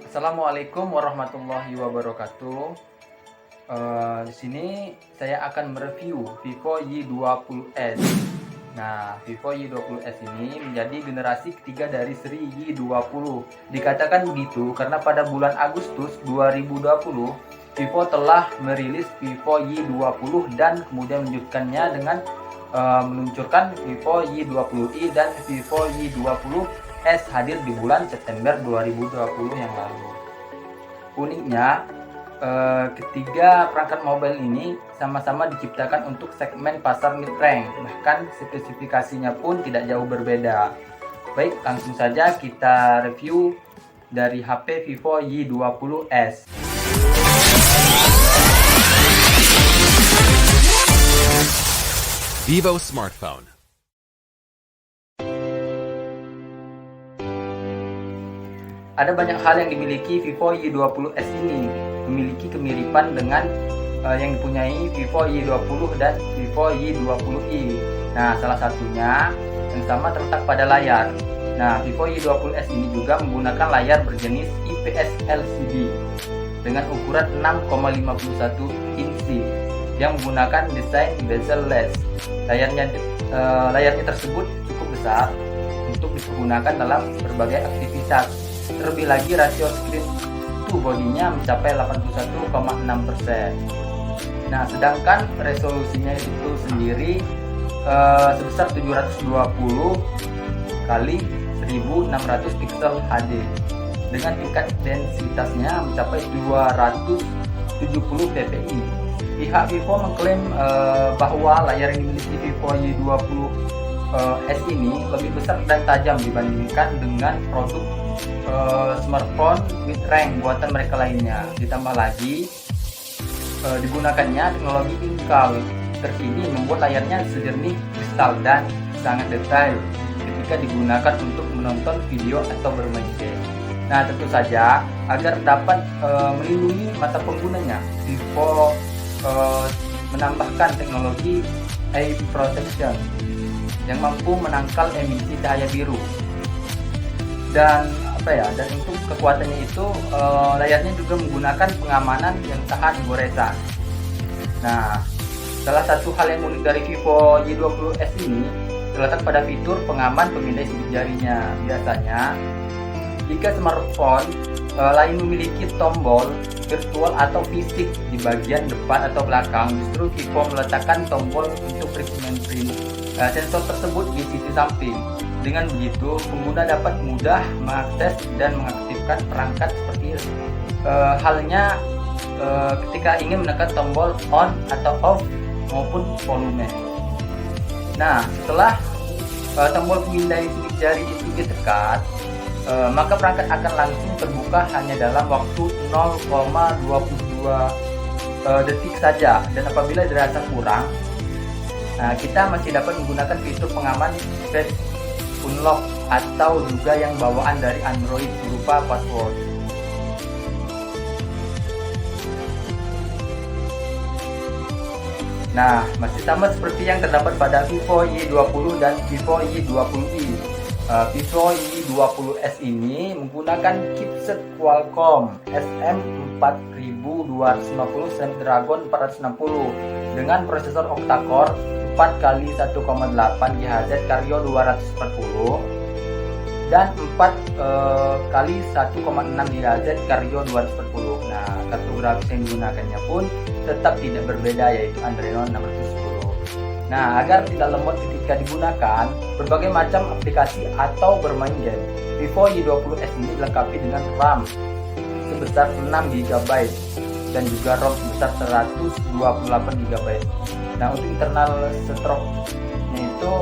Assalamualaikum warahmatullahi wabarakatuh. Di sini saya akan mereview Vivo Y20s. Nah, Vivo Y20s ini menjadi generasi ketiga dari seri Y20. Dikatakan begitu karena pada bulan Agustus 2020 Vivo telah merilis Vivo Y20 dan kemudian melanjutkannya dengan meluncurkan Vivo Y20i dan Vivo Y20s hadir di bulan September 2020 yang lalu. Uniknya, ketiga perangkat mobile ini sama-sama diciptakan untuk segmen pasar mid-range, bahkan spesifikasinya pun tidak jauh berbeda. Baik, langsung saja kita review dari HP Vivo Y20s. Vivo Smartphone. Ada banyak hal yang dimiliki Vivo Y20s ini, memiliki kemiripan dengan yang dipunyai Vivo Y20 dan Vivo Y20i. Nah, salah satunya yang sama terletak pada layar. Nah, Vivo Y20s ini juga menggunakan layar berjenis IPS LCD dengan ukuran 6,51 inci yang menggunakan desain bezel-less. Layarnya tersebut cukup besar untuk dipergunakan dalam berbagai aktivitas. Terlebih lagi rasio screen to bodinya mencapai 81,6%. Nah, sedangkan resolusinya itu sendiri sebesar 720 kali 1600 pixel HD dengan tingkat densitasnya mencapai 270 ppi. Pihak Vivo mengklaim bahwa layar yang dimiliki Vivo Y20s ini lebih besar dan tajam dibandingkan dengan produk smartphone mid-range buatan mereka lainnya. Ditambah lagi digunakannya teknologi Incal terkini membuat layarnya sejernih kristal dan sangat detail ketika digunakan untuk menonton video atau bermain game. Nah, tentu saja agar dapat melindungi mata penggunanya, Vivo menambahkan teknologi eye protection yang mampu menangkal emisi cahaya biru. Dan untuk kekuatannya itu layarnya juga menggunakan pengamanan yang tahan goresan. Nah, salah satu hal yang unik dari Vivo Y20s ini terletak pada fitur pengaman pemindai sidik jarinya. Biasanya jika smartphone lain memiliki tombol virtual atau fisik di bagian depan atau belakang, justru Vivo meletakkan tombol untuk fingerprint sensor tersebut di sisi samping. Dengan begitu, pengguna dapat mudah mengakses dan mengaktifkan perangkat seperti halnya ketika ingin menekan tombol on atau off maupun volume. Nah, setelah tombol pemindai sidik jari itu ditekan, maka perangkat akan langsung terbuka hanya dalam waktu 0,22 detik saja. Dan apabila dirasa kurang, kita masih dapat menggunakan fitur pengaman face unlock atau juga yang bawaan dari Android berupa password. Nah, masih sama seperti yang terdapat pada Vivo Y20 dan Vivo Y20i. Vivo Y20s ini menggunakan chipset Qualcomm SM4250 Snapdragon 460 dengan prosesor octa-core 4x1,8 GHz Vario 240 dan 4x1,6 GHz Vario 240. Nah, kartu grafis yang digunakannya pun tetap tidak berbeda, yaitu Adreno 610. Nah, agar tidak lemot ketika digunakan berbagai macam aplikasi atau bermain game, Vivo Y20s ini dilengkapi dengan RAM sebesar 6 GB dan juga ROM sebesar 128 GB. Nah, untuk internal stroke-nya itu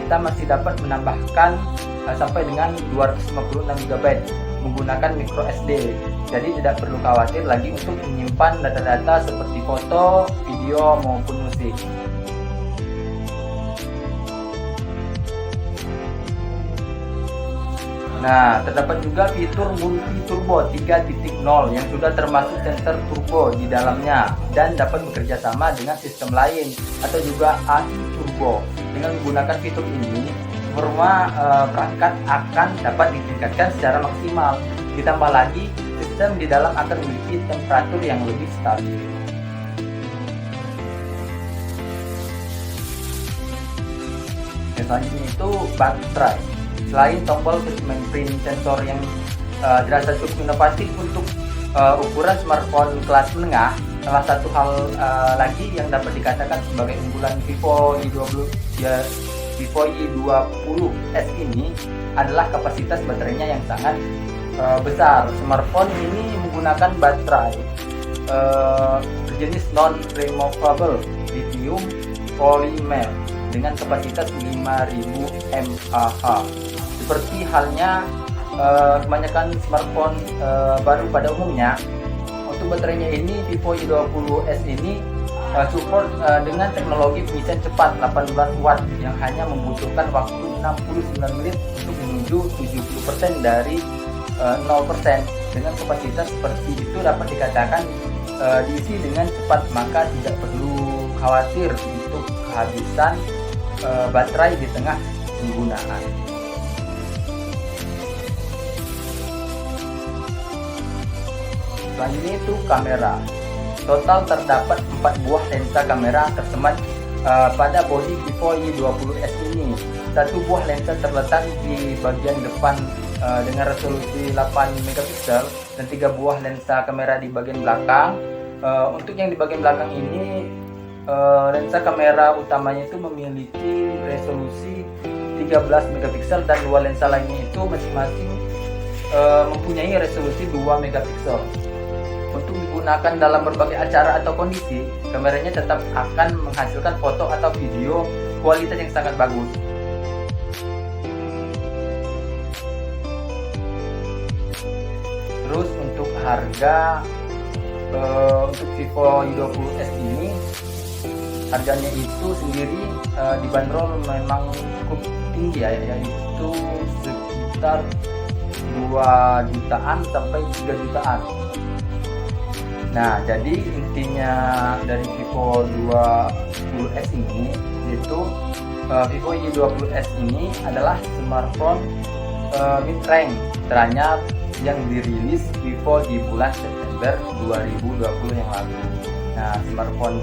kita masih dapat menambahkan sampai dengan 256 GB menggunakan micro SD. Jadi tidak perlu khawatir lagi untuk menyimpan data-data seperti foto, video maupun musik. Nah, terdapat juga fitur multi turbo 3.0 yang sudah termasuk sensor turbo di dalamnya dan dapat bekerja sama dengan sistem lain atau juga AI turbo Vivo. Dengan menggunakan fitur ini, performa perangkat akan dapat ditingkatkan secara maksimal. Ditambah lagi, sistem di dalam akan memiliki temperatur yang lebih stabil. Selanjutnya itu baterai. Selain tombol fingerprint sensor yang dirasa cukup inovatif untuk ukuran smartphone kelas menengah, salah satu hal lagi yang dapat dikatakan sebagai unggulan Vivo Y20s ini adalah kapasitas baterainya yang sangat besar. Smartphone ini menggunakan baterai berjenis non-removable lithium polymer dengan kapasitas 5000 mAh. Seperti halnya kebanyakan smartphone baru pada umumnya, untuk baterainya ini Vivo Y20s ini support dengan teknologi pengisian cepat 18 watt yang hanya membutuhkan waktu 69 menit untuk menuju 70% dari 0%. Dengan kapasitas seperti itu dapat dikatakan diisi dengan cepat, maka tidak perlu khawatir untuk kehabisan baterai di tengah penggunaan. Selanjutnya itu kamera. Total terdapat 4 buah lensa kamera tersemat pada bodi Vivo Y20s ini. Satu buah lensa terletak di bagian depan dengan resolusi 8 megapiksel dan 3 buah lensa kamera di bagian belakang. Untuk yang di bagian belakang ini, lensa kamera utamanya itu memiliki resolusi 13 megapiksel dan 2 lensa lainnya itu masing-masing mempunyai resolusi 2 megapiksel. Untuk digunakan dalam berbagai acara atau kondisi, kameranya tetap akan menghasilkan foto atau video kualitas yang sangat bagus. Terus untuk harga untuk Vivo Y20s ini, harganya itu sendiri dibanderol memang cukup tinggi ya, yaitu sekitar 2 jutaan sampai 3 jutaan. Nah, jadi intinya dari Vivo Y20s ini yaitu Vivo Y20s ini adalah smartphone mid-range teranyar yang dirilis Vivo di bulan September 2020 yang lalu. Nah, smartphone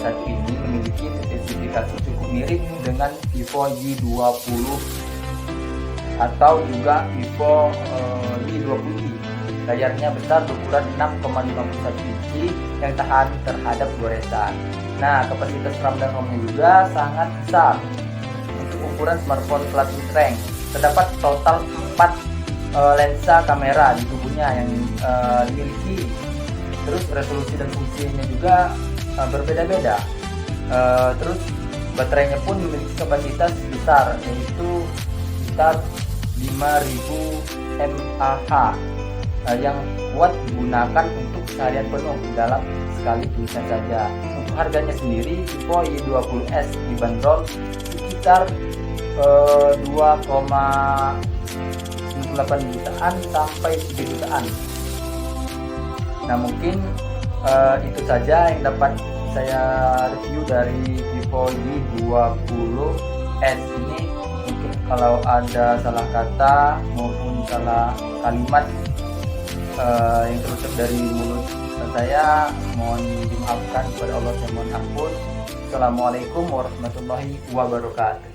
satu ini memiliki spesifikasi cukup mirip dengan Vivo Y20 atau juga Vivo Y20i. Layarnya besar berukuran 6,51 inci yang tahan terhadap goresan. Nah, kapasitas RAM dan ROM-nya juga sangat besar. Untuk ukuran smartphone kelas mid-range, terdapat total 4 lensa kamera di tubuhnya yang dimiliki. Terus resolusi dan fungsinya juga berbeda-beda. Terus baterainya pun memiliki kapasitas besar, yaitu sekitar 5000 mAh yang kuat digunakan untuk seharian penuh dalam sekali tulisan saja. Untuk harganya sendiri, Vivo Y20s dibanderol sekitar 2,98 jutaan sampai 3 jutaan. Nah, mungkin itu saja yang dapat saya review dari Vivo Y20s ini. Mungkin kalau ada salah kata maupun salah kalimat yang terucap dari mulut saya, mohon dimaafkan kepada Allah, saya mohon ampun. Assalamualaikum warahmatullahi wabarakatuh.